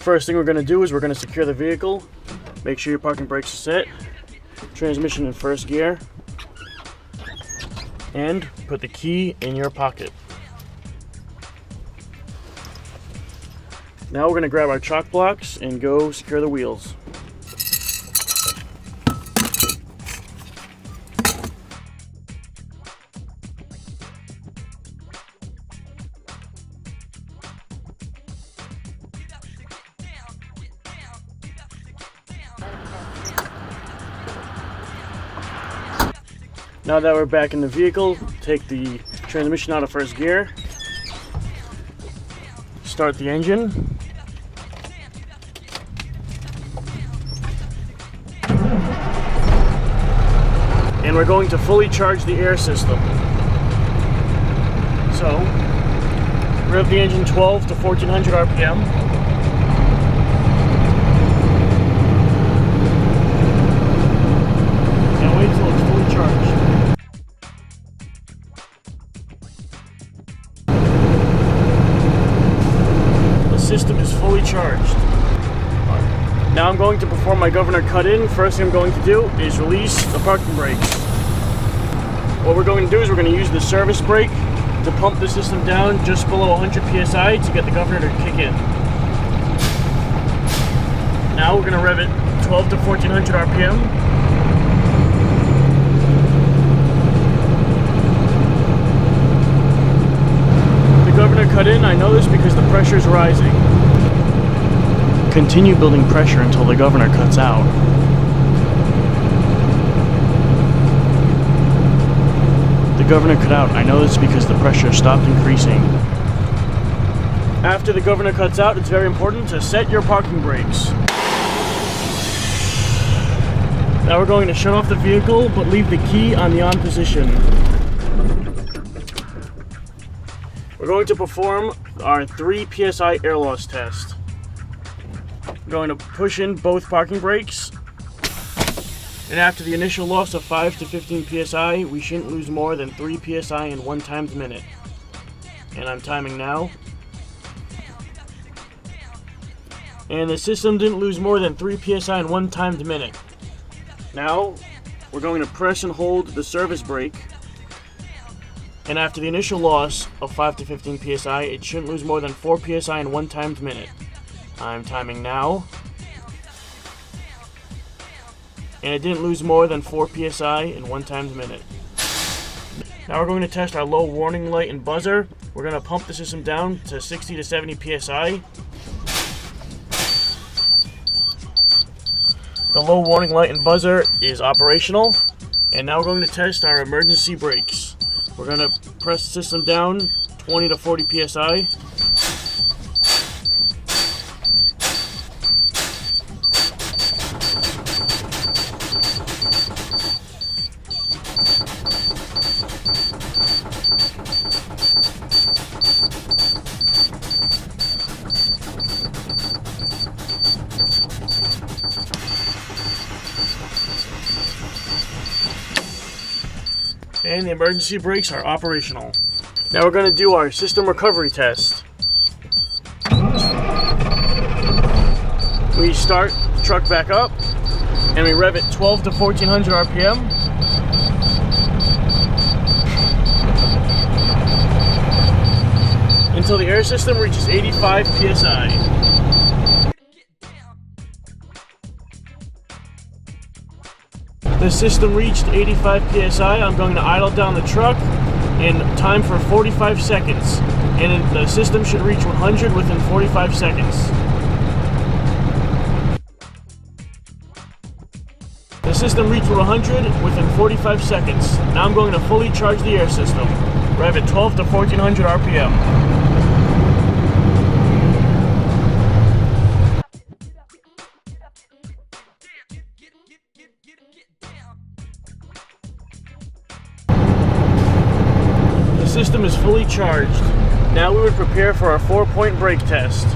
First thing we're going to do is we're going to secure the vehicle. Make sure your parking brakes are set. Transmission in first gear. And put the key in your pocket. Now we're going to grab our chalk blocks and go secure the wheels. Now that we're back in the vehicle, take the transmission out of first gear, start the engine, and we're going to fully charge the air system. So, rev the engine 12 to 1400 RPM. And wait till it's fully charged. System is fully charged. Now I'm going to perform my governor cut-in. First thing I'm going to do is release the parking brakes. What we're going to do is we're going to use the service brake to pump the system down just below 100 psi to get the governor to kick in. Now we're going to rev it 12 to 1400 RPM. Governor cut in. I know this because the pressure is rising. Continue building pressure until the governor cuts out. The governor cut out. I know this because the pressure stopped increasing. After the governor cuts out, it's very important to set your parking brakes. Now we're going to shut off the vehicle, but leave the key on the on position. We're going to perform our 3 psi air loss test. We're going to push in both parking brakes, and after the initial loss of 5 to 15 psi, we shouldn't lose more than 3 psi in 1 timed minute. And I'm timing now. And the system didn't lose more than 3 psi in 1 timed minute. Now, we're going to press and hold the service brake. And after the initial loss of 5 to 15 psi, it shouldn't lose more than 4 psi in 1 timed minute. I'm timing now. And it didn't lose more than 4 psi in 1 timed minute. Now we're going to test our low warning light and buzzer. We're going to pump the system down to 60 to 70 psi. The low warning light and buzzer is operational. And now we're going to test our emergency brakes. We're going to press the system down 20 to 40 psi. And the emergency brakes are operational. Now we're going to do our system recovery test. We start the truck back up and we rev it 12 to 1400 RPM. Until the air system reaches 85 psi. The system reached 85 psi. I'm going to idle down the truck and time for 45 seconds. And the system should reach 100 within 45 seconds. The system reached 100 within 45 seconds. Now I'm going to fully charge the air system. Rev at 12 to 1400 RPM. The system is fully charged. Now we would prepare for our 4-point brake test.